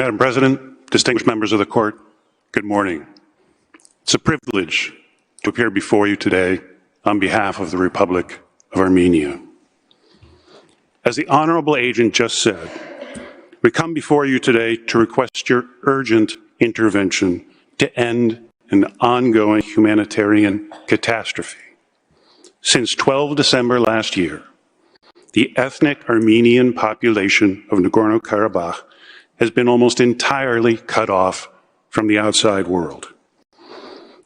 Madam President, distinguished members of the court, good morning. It's a privilege to appear before you today on behalf of the Republic of Armenia. As the Honorable Agent just said, we come before you today to request your urgent intervention to end an ongoing humanitarian catastrophe. Since 12 December last year, the ethnic Armenian population of Nagorno-Karabakh has been almost entirely cut off from the outside world.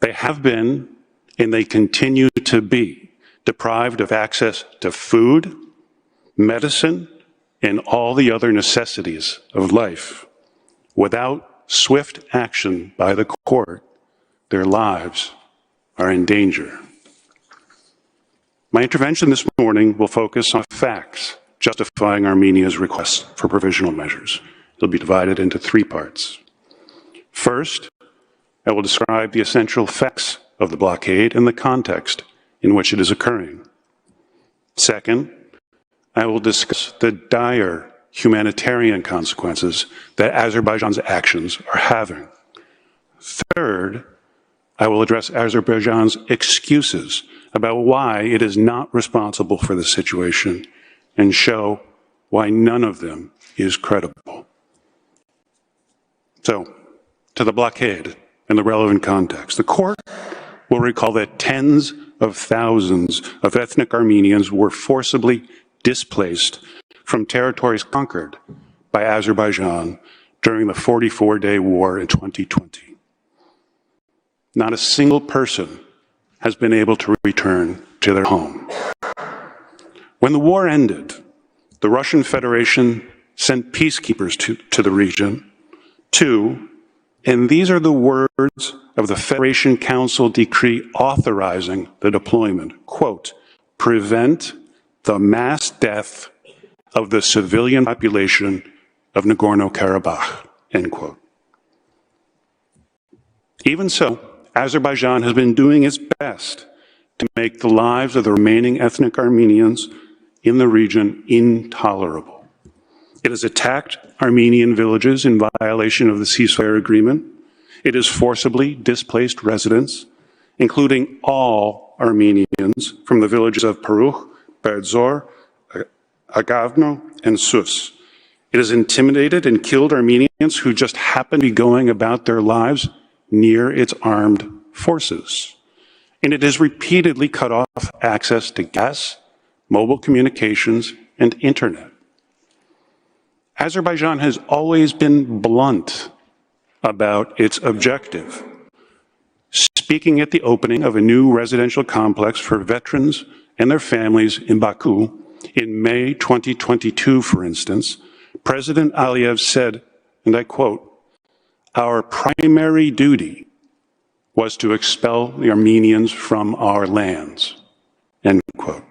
They have been, and they continue to be, deprived of access to food, medicine, and all the other necessities of life. Without swift action by the court, their lives are in danger. My intervention this morning will focus on facts justifying Armenia's request for provisional measures. It'll be divided into three parts. First, I will describe the essential facts of the blockade and the context in which it is occurring. Second, I will discuss the dire humanitarian consequences that Azerbaijan's actions are having. Third, I will address Azerbaijan's excuses about why it is not responsible for the situation and show why none of them is credible. So, to the blockade and the relevant context. The court will recall that tens of thousands of ethnic Armenians were forcibly displaced from territories conquered by Azerbaijan during the 44-day war in 2020. Not a single person has been able to return to their home. When the war ended, the Russian Federation sent peacekeepers to the region to, and these are the words of the Federation Council decree authorizing the deployment, quote, prevent the mass death of the civilian population of Nagorno-Karabakh, end quote. Even so, Azerbaijan has been doing its best to make the lives of the remaining ethnic Armenians in the region intolerable. It has attacked Armenian villages in violation of the ceasefire agreement. It has forcibly displaced residents, including all Armenians from the villages of Parukh, Berdzor, Agavno, and Sus. It has intimidated and killed Armenians who just happen to be going about their lives near its armed forces. And it has repeatedly cut off access to gas, mobile communications, and internet. Azerbaijan has always been blunt about its objective. Speaking at the opening of a new residential complex for veterans and their families in Baku in May 2022, for instance, President Aliyev said, and I quote, "Our primary duty was to expel the Armenians from our lands," end quote.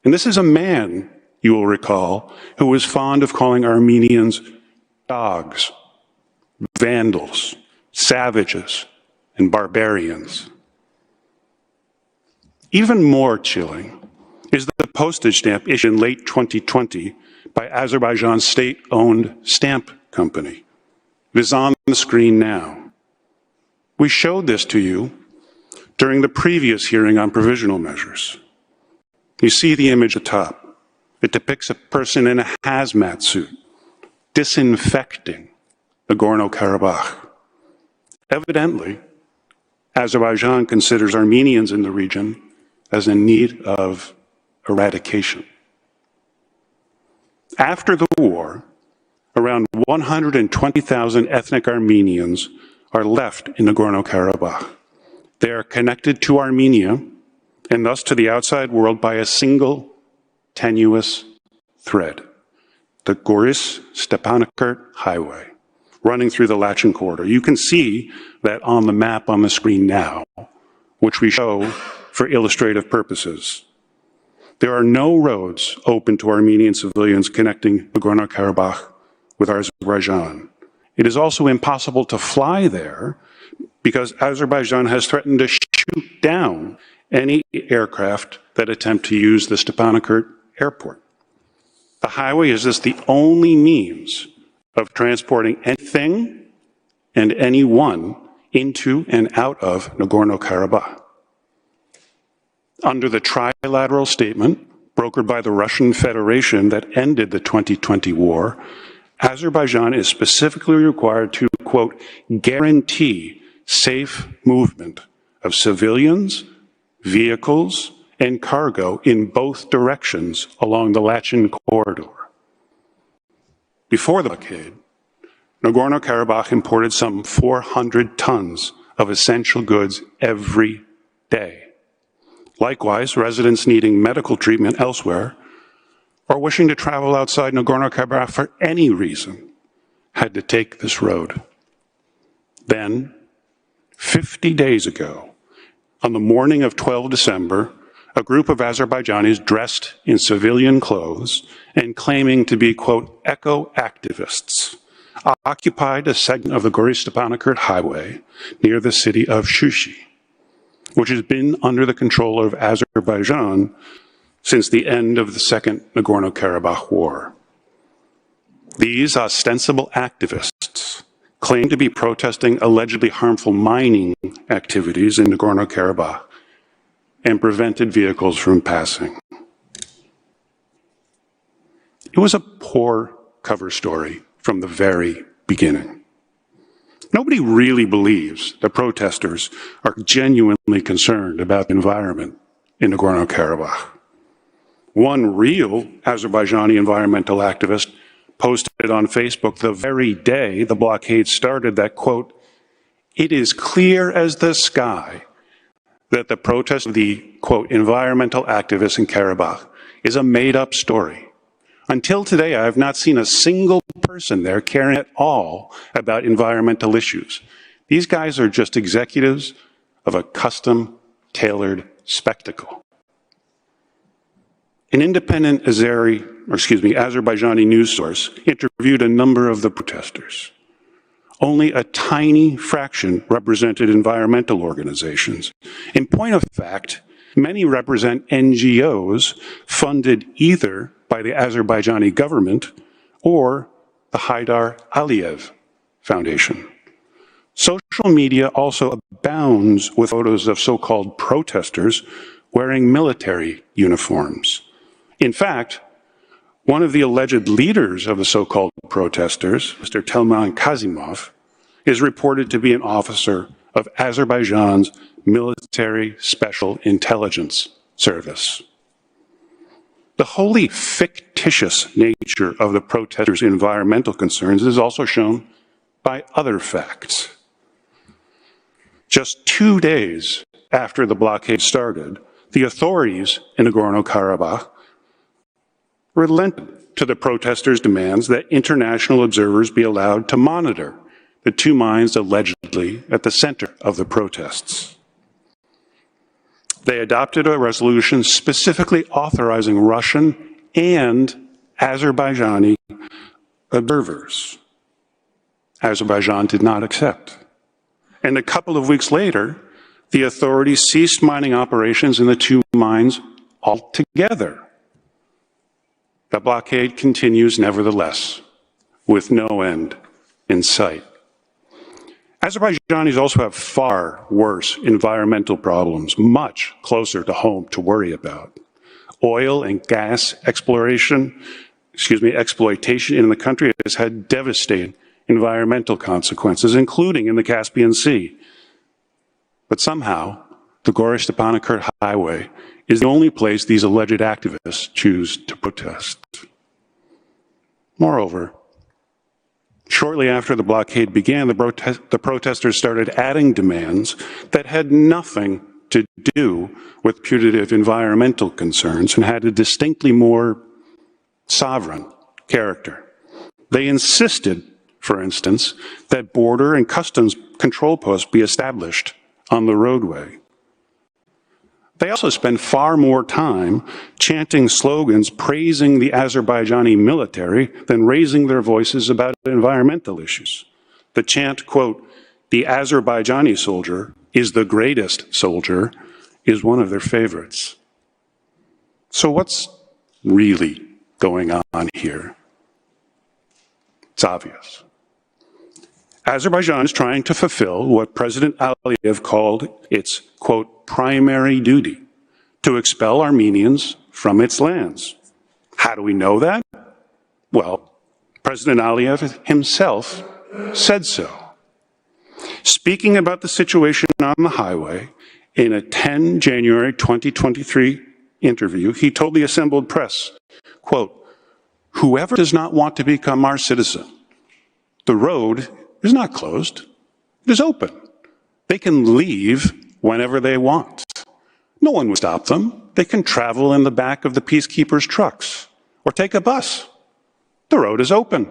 And this is a man, you will recall, who was fond of calling Armenians dogs, vandals, savages, and barbarians. Even more chilling is the postage stamp issued in late 2020 by Azerbaijan's state-owned stamp company. It is on the screen now. We showed this to you during the previous hearing on provisional measures. You see the image at the top. It depicts a person in a hazmat suit disinfecting Nagorno-Karabakh. Evidently, Azerbaijan considers Armenians in the region as in need of eradication. After the war, around 120,000 ethnic Armenians are left in Nagorno-Karabakh. They are connected to Armenia and thus to the outside world by a single tenuous thread, the Goris-Stepanakert Highway, running through the Lachin corridor. You can see that on the map on the screen now, which we show for illustrative purposes. There are no roads open to Armenian civilians connecting Nagorno-Karabakh with Azerbaijan. It is also impossible to fly there because Azerbaijan has threatened to shoot down any aircraft that attempt to use the Stepanakert airport. The highway is thus the only means of transporting anything and anyone into and out of Nagorno-Karabakh. Under the trilateral statement brokered by the Russian Federation that ended the 2020 war, Azerbaijan is specifically required to, quote, guarantee safe movement of civilians, vehicles, and cargo in both directions along the Lachin corridor. Before the blockade, Nagorno-Karabakh imported some 400 tons of essential goods every day. Likewise, residents needing medical treatment elsewhere or wishing to travel outside Nagorno-Karabakh for any reason had to take this road. Then, 50 days ago, on the morning of 12 December, a group of Azerbaijanis dressed in civilian clothes and claiming to be, quote, eco-activists occupied a segment of the Gorist-Stepanakert highway near the city of Shushi, which has been under the control of Azerbaijan since the end of the Second Nagorno-Karabakh War. These ostensible activists claim to be protesting allegedly harmful mining activities in Nagorno-Karabakh and prevented vehicles from passing. It was a poor cover story from the very beginning. Nobody really believes the protesters are genuinely concerned about the environment in Nagorno-Karabakh. One real Azerbaijani environmental activist posted on Facebook the very day the blockade started that, quote, it is clear as the sky that the protest of the, quote, environmental activists in Karabakh is a made-up story. Until today, I have not seen a single person there caring at all about environmental issues. These guys are just executives of a custom-tailored spectacle. An independent Azerbaijani news source interviewed a number of the protesters. Only a tiny fraction represented environmental organizations. In point of fact, many represent NGOs funded either by the Azerbaijani government or the Haydar Aliyev Foundation. Social media also abounds with photos of so-called protesters wearing military uniforms. In fact, one of the alleged leaders of the so-called protesters, Mr. Telman Kazimov, is reported to be an officer of Azerbaijan's military special intelligence service. The wholly fictitious nature of the protesters' environmental concerns is also shown by other facts. Just 2 days after the blockade started, the authorities in Nagorno-Karabakh relented to the protesters' demands that international observers be allowed to monitor the two mines allegedly at the center of the protests. They adopted a resolution specifically authorizing Russian and Azerbaijani observers. Azerbaijan did not accept. And a couple of weeks later, the authorities ceased mining operations in the two mines altogether. The blockade continues nevertheless, with no end in sight. Azerbaijanis also have far worse environmental problems, much closer to home to worry about. Oil and gas exploitation in the country has had devastating environmental consequences, including in the Caspian Sea. But somehow, the Gorist-Stepanakert highway is the only place these alleged activists choose to protest. Moreover, shortly after the blockade began, the protesters started adding demands that had nothing to do with putative environmental concerns and had a distinctly more sovereign character. They insisted, for instance, that border and customs control posts be established on the roadway. They also spend far more time chanting slogans praising the Azerbaijani military than raising their voices about environmental issues. The chant, quote, "The Azerbaijani soldier is the greatest soldier," is one of their favorites. So what's really going on here? It's obvious. Azerbaijan is trying to fulfill what President Aliyev called its, quote, primary duty, to expel Armenians from its lands. How do we know that? Well, President Aliyev himself said so. Speaking about the situation on the highway in a 10 January 2023 interview, he told the assembled press, quote, "Whoever does not want to become our citizen, the road is not closed, it is open. They can leave whenever they want. No one will stop them. They can travel in the back of the peacekeepers' trucks or take a bus. The road is open."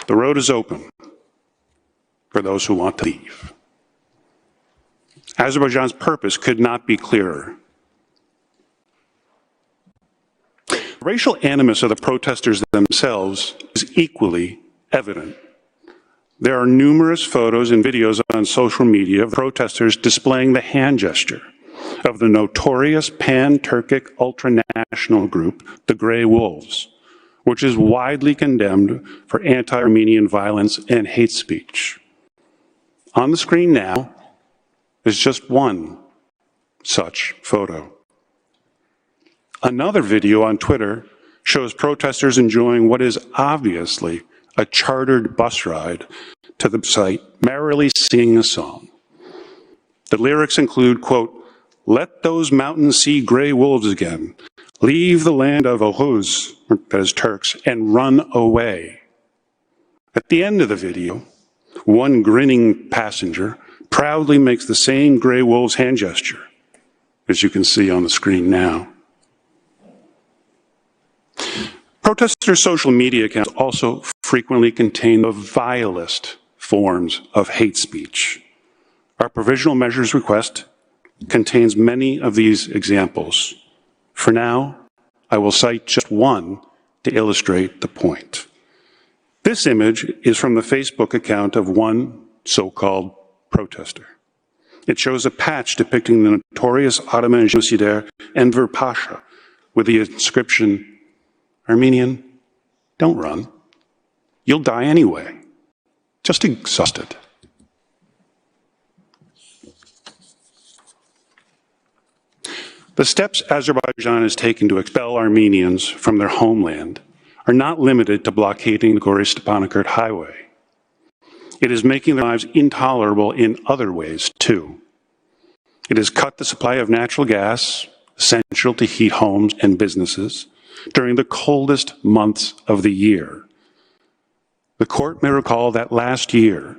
The road is open for those who want to leave. Azerbaijan's purpose could not be clearer. The racial animus of the protesters themselves is equally evident. There are numerous photos and videos on social media of protesters displaying the hand gesture of the notorious pan-Turkic ultranational group, the Grey Wolves, which is widely condemned for anti-Armenian violence and hate speech. On the screen now is just one such photo. Another video on Twitter shows protesters enjoying what is obviously a chartered bus ride to the site, merrily singing a song. The lyrics include, quote, "Let those mountains see gray wolves again. Leave the land of Oghuz," that is Turks, "and run away." At the end of the video, one grinning passenger proudly makes the same gray wolves hand gesture, as you can see on the screen now. Protesters' social media accounts also frequently contain the vilest forms of hate speech. Our provisional measures request contains many of these examples. For now, I will cite just one to illustrate the point. This image is from the Facebook account of one so-called protester. It shows a patch depicting the notorious Ottoman genocidaire Enver Pasha with the inscription, "Armenian, don't run. You'll die anyway. Just exhausted." The steps Azerbaijan has taken to expel Armenians from their homeland are not limited to blockading the Gorys-Stepanakert highway. It is making their lives intolerable in other ways, too. It has cut the supply of natural gas, essential to heat homes and businesses, during the coldest months of the year. The court may recall that last year,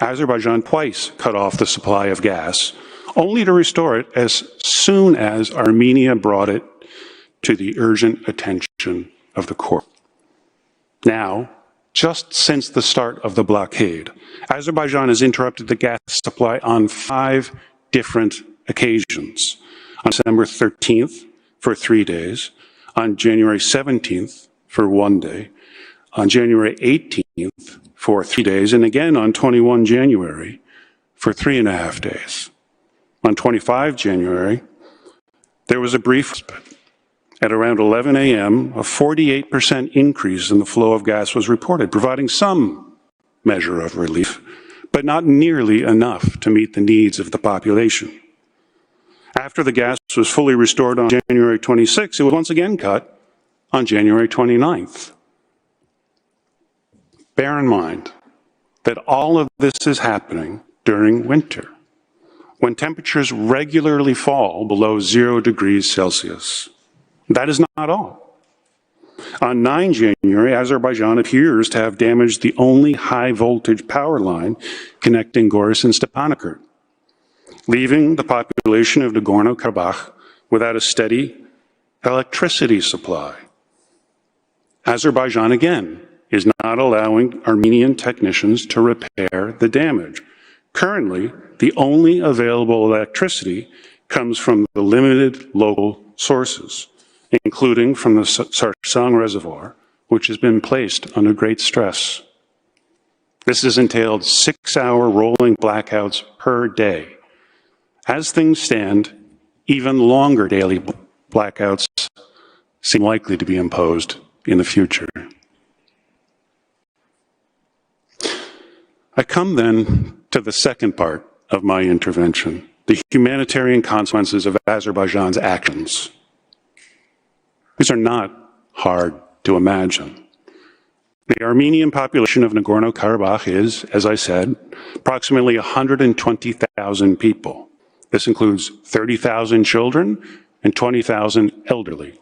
Azerbaijan twice cut off the supply of gas, only to restore it as soon as Armenia brought it to the urgent attention of the court. Now, just since the start of the blockade, Azerbaijan has interrupted the gas supply on 5 different occasions. On December 13th for 3 days, on January 17th for 1 day, on January 18th for 3 days, and again on 21 January for 3.5 days. On 25 January, there was a brief respite. At around 11 a.m., a 48% increase in the flow of gas was reported, providing some measure of relief, but not nearly enough to meet the needs of the population. After the gas was fully restored on January 26, it was once again cut on January 29th. Bear in mind that all of this is happening during winter, when temperatures regularly fall below 0 degrees Celsius. That is not all. On 9 January, Azerbaijan appears to have damaged the only high-voltage power line connecting Gorys and Stepanakert, leaving the population of Nagorno-Karabakh without a steady electricity supply. Azerbaijan, again, is not allowing Armenian technicians to repair the damage. Currently, the only available electricity comes from the limited local sources, including from the Sarsang Reservoir, which has been placed under great stress. This has entailed 6-hour rolling blackouts per day. As things stand, even longer daily blackouts seem likely to be imposed in the future. I come then to the second part of my intervention, the humanitarian consequences of Azerbaijan's actions. These are not hard to imagine. The Armenian population of Nagorno-Karabakh is, as I said, approximately 120,000 people. This includes 30,000 children and 20,000 elderly.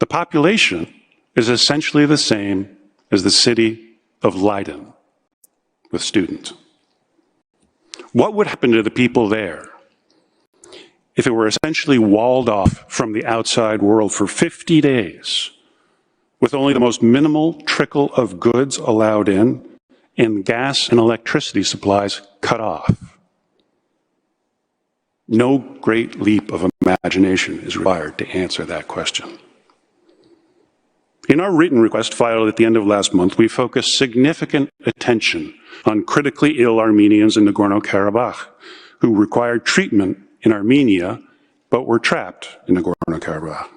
The population is essentially the same as the city of Leiden, with students. What would happen to the people there if it were essentially walled off from the outside world for 50 days, with only the most minimal trickle of goods allowed in and gas and electricity supplies cut off? No great leap of imagination is required to answer that question. In our written request filed at the end of last month, we focused significant attention on critically ill Armenians in Nagorno-Karabakh who required treatment in Armenia but were trapped in Nagorno-Karabakh.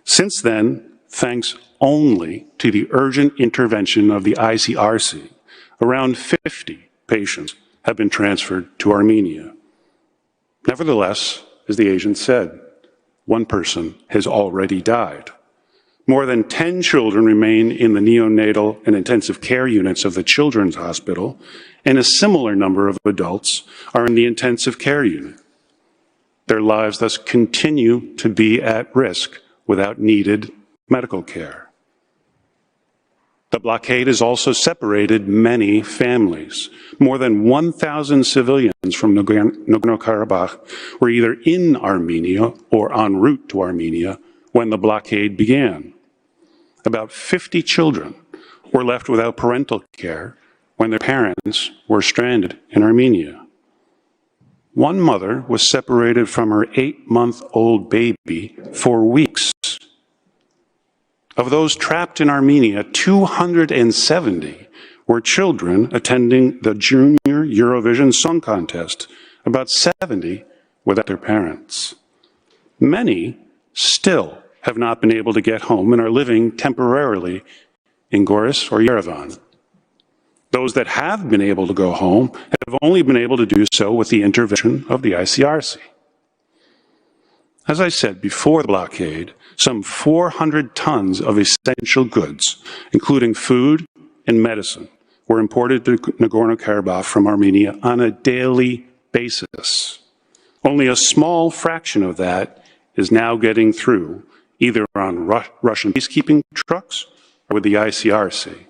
Since then, thanks only to the urgent intervention of the ICRC, around 50 patients have been transferred to Armenia. Nevertheless, as the agent said, one person has already died. More than 10 children remain in the neonatal and intensive care units of the Children's Hospital, and a similar number of adults are in the intensive care unit. Their lives thus continue to be at risk without needed medical care. The blockade has also separated many families. More than 1,000 civilians from Nagorno-Karabakh were either in Armenia or en route to Armenia when the blockade began. About 50 children were left without parental care when their parents were stranded in Armenia. One mother was separated from her 8-month-old baby for weeks. Of those trapped in Armenia, 270 were children attending the Junior Eurovision Song Contest, about 70 without their parents. Many still have not been able to get home and are living temporarily in Goris or Yerevan. Those that have been able to go home have only been able to do so with the intervention of the ICRC. As I said before the blockade, some 400 tons of essential goods, including food and medicine, were imported to Nagorno-Karabakh from Armenia on a daily basis. Only a small fraction of that is now getting through, either on Russian peacekeeping trucks or with the ICRC.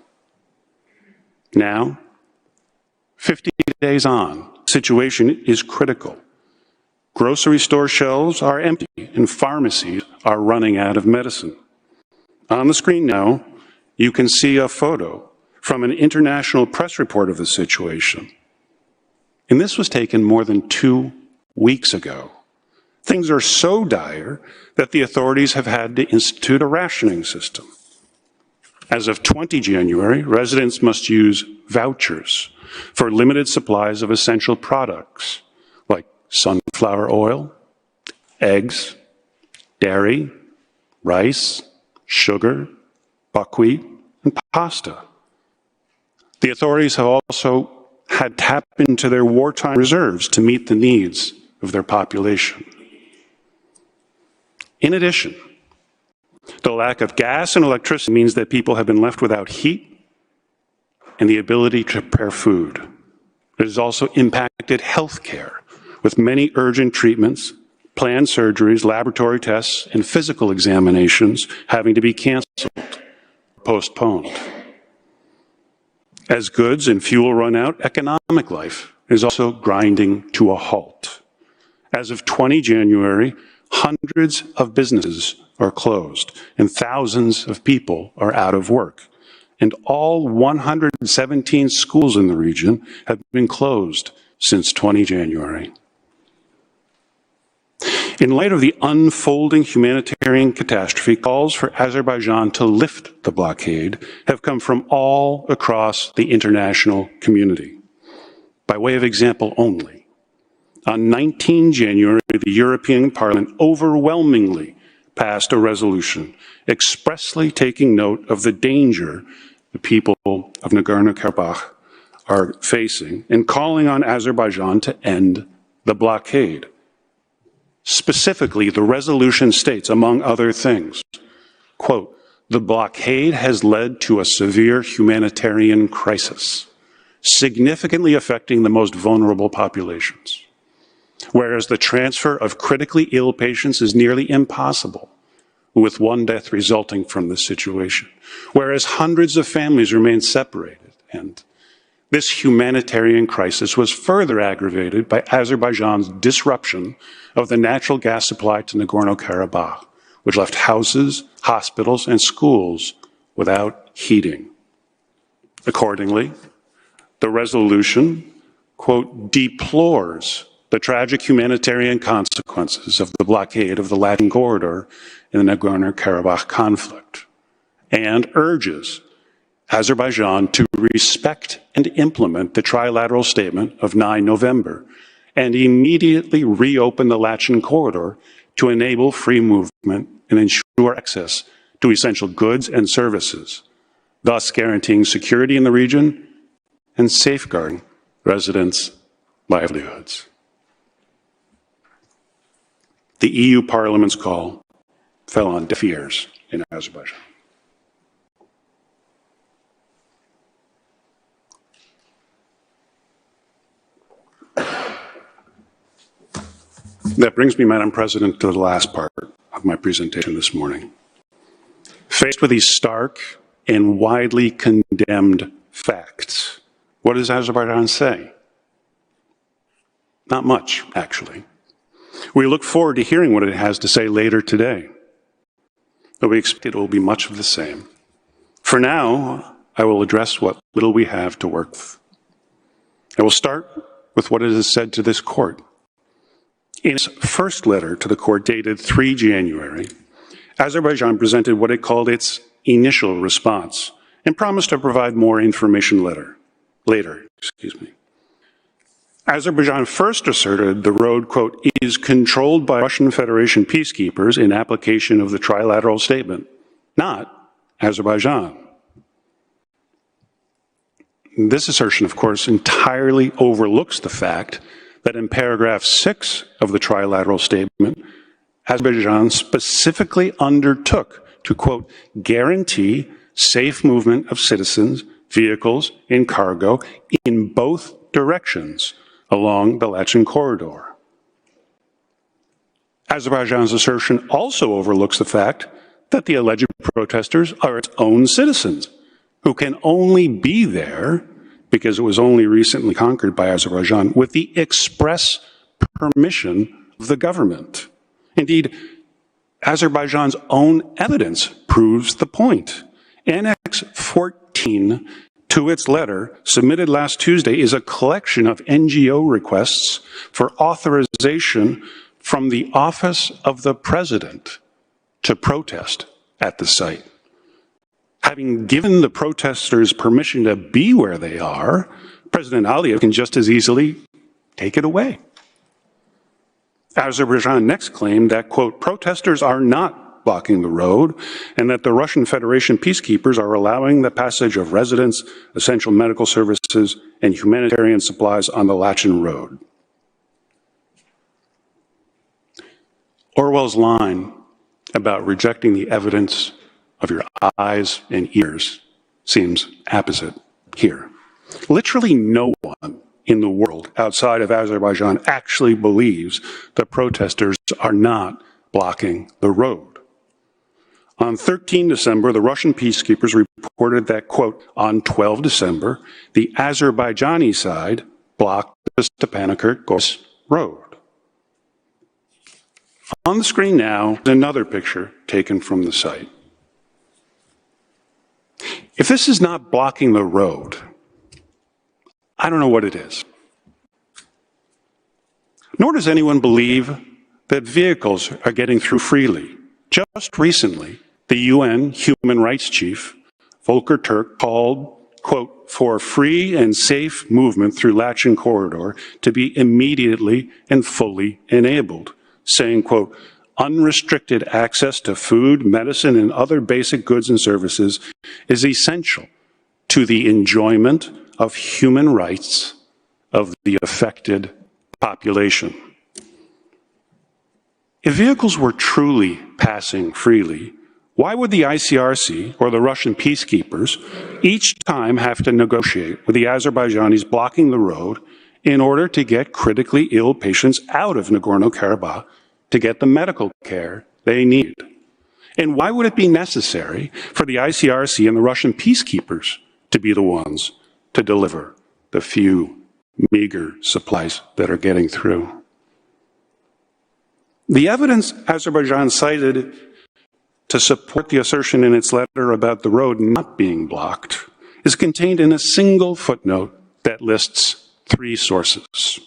Now, 50 days on, the situation is critical. Grocery store shelves are empty and pharmacies are running out of medicine. On the screen now, you can see a photo from an international press report of the situation. And this was taken more than 2 weeks ago. Things are so dire that the authorities have had to institute a rationing system. As of 20 January, residents must use vouchers for limited supplies of essential products like sunflower oil, eggs, dairy, rice, sugar, buckwheat, and pasta. The authorities have also had to tap into their wartime reserves to meet the needs of their population. In addition, the lack of gas and electricity means that people have been left without heat and the ability to prepare food. It has also impacted health care, with many urgent treatments, planned surgeries, laboratory tests, and physical examinations having to be canceled or postponed. As goods and fuel run out, economic life is also grinding to a halt. As of 20 January, hundreds of businesses are closed and thousands of people are out of work. And all 117 schools in the region have been closed since 20 January. In light of the unfolding humanitarian catastrophe, calls for Azerbaijan to lift the blockade have come from all across the international community. By way of example only, on 19 January, the European Parliament overwhelmingly passed a resolution expressly taking note of the danger the people of Nagorno-Karabakh are facing in calling on Azerbaijan to end the blockade. Specifically, the resolution states, among other things, quote, "The blockade has led to a severe humanitarian crisis, significantly affecting the most vulnerable populations. Whereas the transfer of critically ill patients is nearly impossible, with one death resulting from this situation. Whereas hundreds of families remain separated, and this humanitarian crisis was further aggravated by Azerbaijan's disruption of the natural gas supply to Nagorno-Karabakh, which left houses, hospitals, and schools without heating. Accordingly, the resolution, quote, deplores the tragic humanitarian consequences of the blockade of the Latin corridor in the Nagorno-Karabakh conflict, and urges Azerbaijan to respect and implement the trilateral statement of 9 November and immediately reopen the Latin corridor to enable free movement and ensure access to essential goods and services, thus guaranteeing security in the region and safeguarding residents' livelihoods." The EU Parliament's call fell on deaf ears in Azerbaijan. That brings me, Madam President, to the last part of my presentation this morning. Faced with these stark and widely condemned facts, what does Azerbaijan say? Not much, actually. We look forward to hearing what it has to say later today, but we expect it will be much of the same. For now, I will address what little we have to work with. I will start with what it has said to this court. In its first letter to the court dated 3 January, Azerbaijan presented what it called its initial response and promised to provide more information later. Azerbaijan first asserted the road, quote, is controlled by Russian Federation peacekeepers in application of the trilateral statement, not Azerbaijan. This assertion, of course, entirely overlooks the fact that in paragraph 6 of the trilateral statement, Azerbaijan specifically undertook to, quote, guarantee safe movement of citizens, vehicles, and cargo in both directions along the Latin corridor. Azerbaijan's assertion also overlooks the fact that the alleged protesters are its own citizens, who can only be there because it was only recently conquered by Azerbaijan with the express permission of the government. Indeed, Azerbaijan's own evidence proves the point. Annex 14 to its letter, submitted last Tuesday, is a collection of NGO requests for authorization from the office of the president to protest at the site. Having given the protesters permission to be where they are, President Aliyev can just as easily take it away. Azerbaijan next claimed that, quote, protesters are not blocking the road and that the Russian Federation peacekeepers are allowing the passage of residents, essential medical services, and humanitarian supplies on the Latin road. Orwell's line about rejecting the evidence of your eyes and ears seems apposite here. Literally no one in the world outside of Azerbaijan actually believes the protesters are not blocking the road. On 13 December, the Russian peacekeepers reported that, quote, on 12 December, the Azerbaijani side blocked the Stepanakert-Gorsk road. On the screen now is another picture taken from the site. If this is not blocking the road, I don't know what it is. Nor does anyone believe that vehicles are getting through freely. Just recently, the UN Human Rights Chief, Volker Turk, called, quote, for free and safe movement through Latin corridor to be immediately and fully enabled, saying, quote, unrestricted access to food, medicine, and other basic goods and services is essential to the enjoyment of human rights of the affected population. If vehicles were truly passing freely, why would the ICRC or the Russian peacekeepers each time have to negotiate with the Azerbaijanis blocking the road in order to get critically ill patients out of Nagorno-Karabakh to get the medical care they need? And why would it be necessary for the ICRC and the Russian peacekeepers to be the ones to deliver the few meager supplies that are getting through? The evidence Azerbaijan cited to support the assertion in its letter about the road not being blocked is contained in a single footnote that lists 3 sources.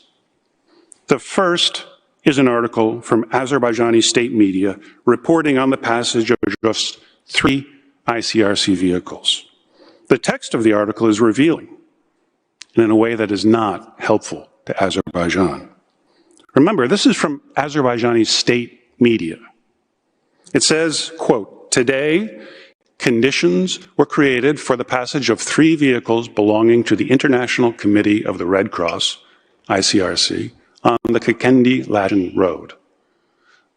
The first is an article from Azerbaijani state media reporting on the passage of just 3 ICRC vehicles. The text of the article is revealing and in a way that is not helpful to Azerbaijan. Remember, this is from Azerbaijani state media. It says, quote, "Today, conditions were created for the passage of 3 vehicles belonging to the International Committee of the Red Cross, ICRC, on the Kakendi-Latin Road.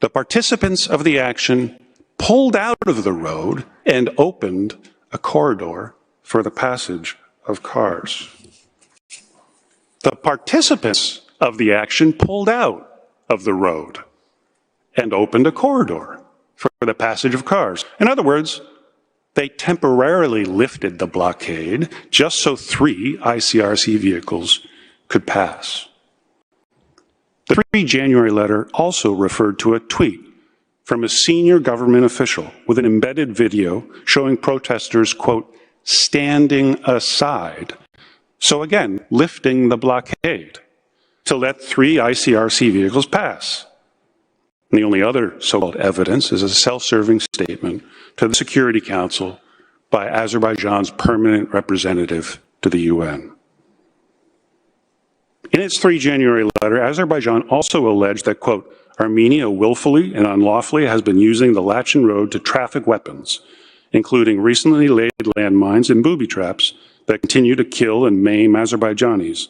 The participants of the action pulled out of the road and opened a corridor for the passage of cars." The participants of the action pulled out of the road and opened a corridor for the passage of cars. In other words, they temporarily lifted the blockade just so 3 ICRC vehicles could pass. The 3 January letter also referred to a tweet from a senior government official with an embedded video showing protesters, quote, "standing aside." So again, lifting the blockade to let 3 ICRC vehicles pass. And the only other so-called evidence is a self-serving statement to the Security Council by Azerbaijan's permanent representative to the UN. In its 3 January letter, Azerbaijan also alleged that, quote, "Armenia willfully and unlawfully has been using the Lachen Road to traffic weapons, including recently laid landmines and booby traps that continue to kill and maim Azerbaijanis,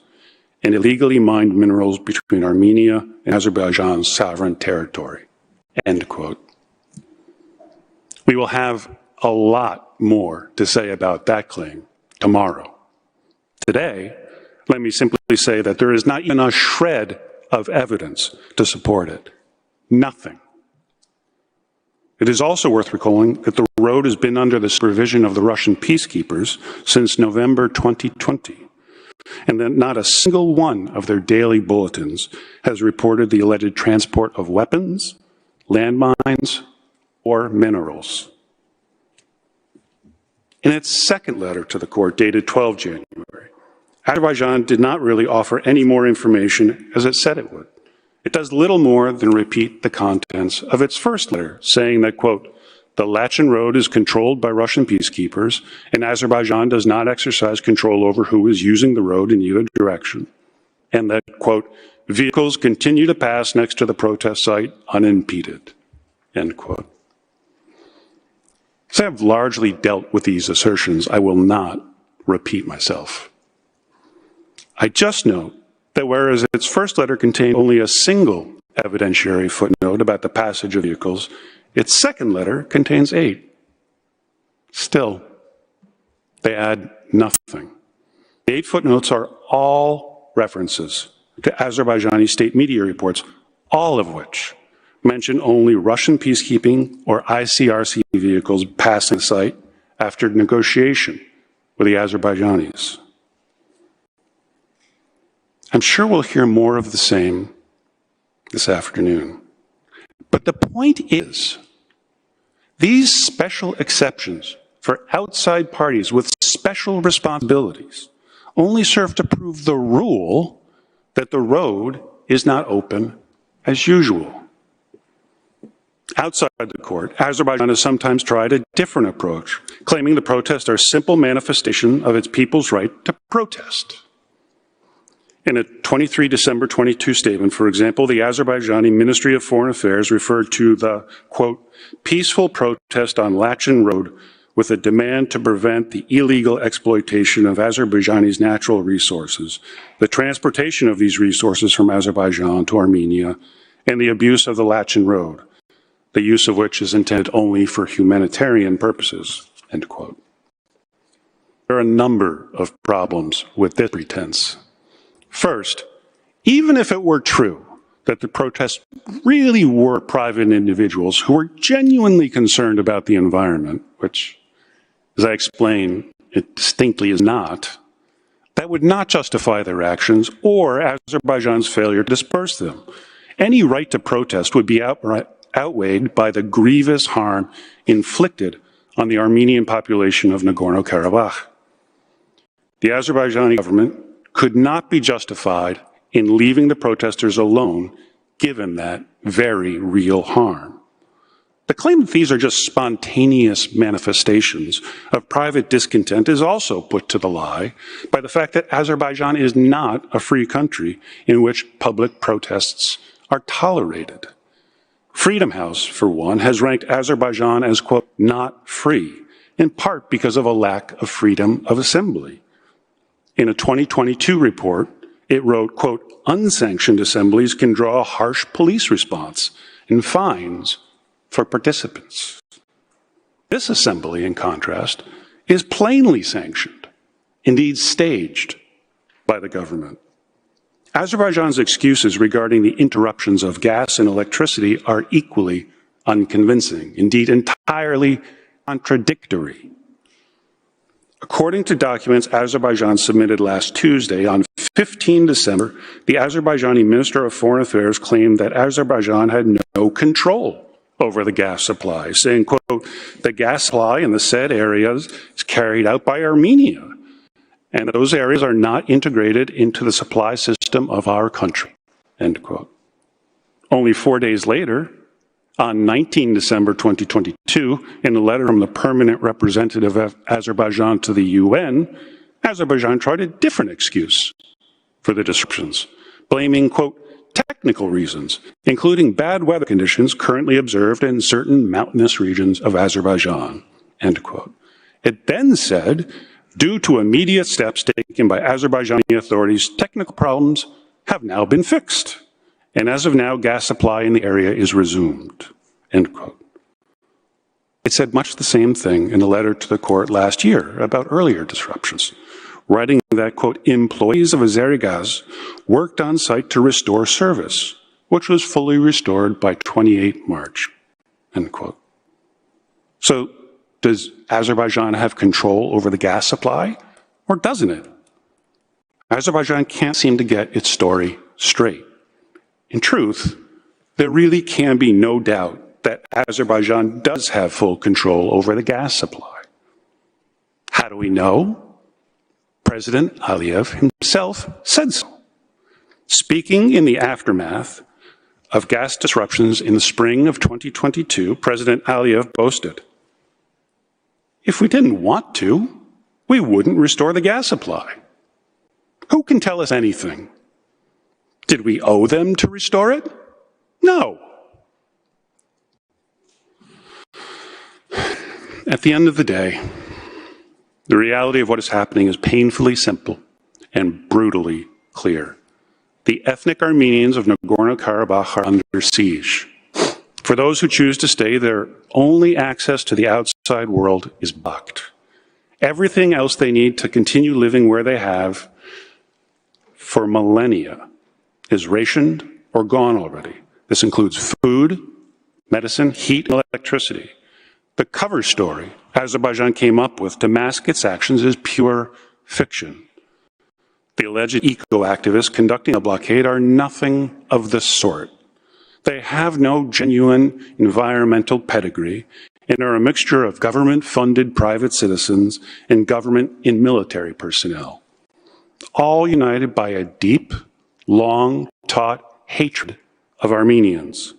and illegally mined minerals between Armenia and Azerbaijan's sovereign territory," end quote. We will have a lot more to say about that claim tomorrow. Today, let me simply say that there is not even a shred of evidence to support it. Nothing. It is also worth recalling that the road has been under the supervision of the Russian peacekeepers since November 2020, and that not a single one of their daily bulletins has reported the alleged transport of weapons, landmines, or minerals. In its second letter to the court, dated 12 January, Azerbaijan did not really offer any more information as it said it would. It does little more than repeat the contents of its first letter, saying that, quote, "The Lachen Road is controlled by Russian peacekeepers, and Azerbaijan does not exercise control over who is using the road in either direction," and that, quote, "Vehicles continue to pass next to the protest site unimpeded," end quote. As I have largely dealt with these assertions, I will not repeat myself. I just note that whereas its first letter contained only a single evidentiary footnote about the passage of vehicles, its second letter contains 8. Still, they add nothing. The 8 footnotes are all references to Azerbaijani state media reports, all of which mention only Russian peacekeeping or ICRC vehicles passing the site after negotiation with the Azerbaijanis. I'm sure we'll hear more of the same this afternoon. But the point is, these special exceptions for outside parties with special responsibilities only serve to prove the rule that the road is not open as usual. Outside the court, Azerbaijan has sometimes tried a different approach, claiming the protests are a simple manifestation of its people's right to protest. In a 23 December 22 statement, for example, the Azerbaijani Ministry of Foreign Affairs referred to the, quote, "peaceful protest on Lachen Road with a demand to prevent the illegal exploitation of Azerbaijani's natural resources, the transportation of these resources from Azerbaijan to Armenia, and the abuse of the Lachen Road, the use of which is intended only for humanitarian purposes, end quote. There are a number of problems with this pretense. First, even if it were true that the protests really were private individuals who were genuinely concerned about the environment, which, as I explain, it distinctly is not, that would not justify their actions or Azerbaijan's failure to disperse them. Any right to protest would be outweighed by the grievous harm inflicted on the Armenian population of Nagorno-Karabakh. The Azerbaijani government could not be justified in leaving the protesters alone, given that very real harm. The claim that these are just spontaneous manifestations of private discontent is also put to the lie by the fact that Azerbaijan is not a free country in which public protests are tolerated. Freedom House, for one, has ranked Azerbaijan as, quote, not free, in part because of a lack of freedom of assembly. In a 2022 report, it wrote, quote, unsanctioned assemblies can draw a harsh police response and fines for participants. This assembly, in contrast, is plainly sanctioned, indeed staged, by the government. Azerbaijan's excuses regarding the interruptions of gas and electricity are equally unconvincing, indeed entirely contradictory. According to documents Azerbaijan submitted last Tuesday, on 15 December, the Azerbaijani Minister of Foreign Affairs claimed that Azerbaijan had no control over the gas supply, saying, quote, the gas supply in the said areas is carried out by Armenia, and those areas are not integrated into the supply system of our country, end quote. Only 4 days later, on 19 December 2022, in a letter from the permanent representative of Azerbaijan to the UN, Azerbaijan tried a different excuse for the disruptions, blaming, quote, technical reasons, including bad weather conditions currently observed in certain mountainous regions of Azerbaijan, end quote. It then said, due to immediate steps taken by Azerbaijani authorities, technical problems have now been fixed, and as of now, gas supply in the area is resumed, end quote. It said much the same thing in a letter to the court last year about earlier disruptions, writing that, quote, employees of Azerigas worked on site to restore service, which was fully restored by 28 March, end quote. So does Azerbaijan have control over the gas supply, or doesn't it? Azerbaijan can't seem to get its story straight. In truth, there really can be no doubt that Azerbaijan does have full control over the gas supply. How do we know? President Aliyev himself said so. Speaking in the aftermath of gas disruptions in the spring of 2022, President Aliyev boasted, if we didn't want to, we wouldn't restore the gas supply. Who can tell us anything? Did we owe them to restore it? No. At the end of the day, the reality of what is happening is painfully simple and brutally clear. The ethnic Armenians of Nagorno-Karabakh are under siege. For those who choose to stay, their only access to the outside world is blocked. Everything else they need to continue living where they have for millennia is rationed or gone already. This includes food, medicine, heat, and electricity. The cover story Azerbaijan came up with to mask its actions is pure fiction. The alleged eco-activists conducting a blockade are nothing of the sort. They have no genuine environmental pedigree and are a mixture of government-funded private citizens and government and military personnel, all united by a deep, long-taught hatred of Armenians.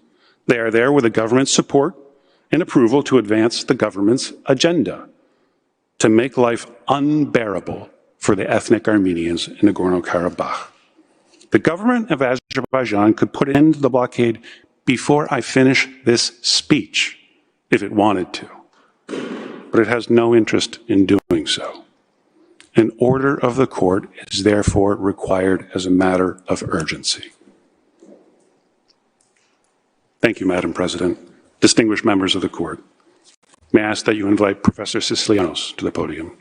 They are there with the government's support and approval to advance the government's agenda, to make life unbearable for the ethnic Armenians in Nagorno-Karabakh. The government of Azerbaijan could put an end to the blockade before I finish this speech, if it wanted to. but it has no interest in doing so. An order of the court is therefore required as a matter of urgency. Thank you, Madam President. Distinguished members of the court, may I ask that you invite Professor Sicilianos to the podium.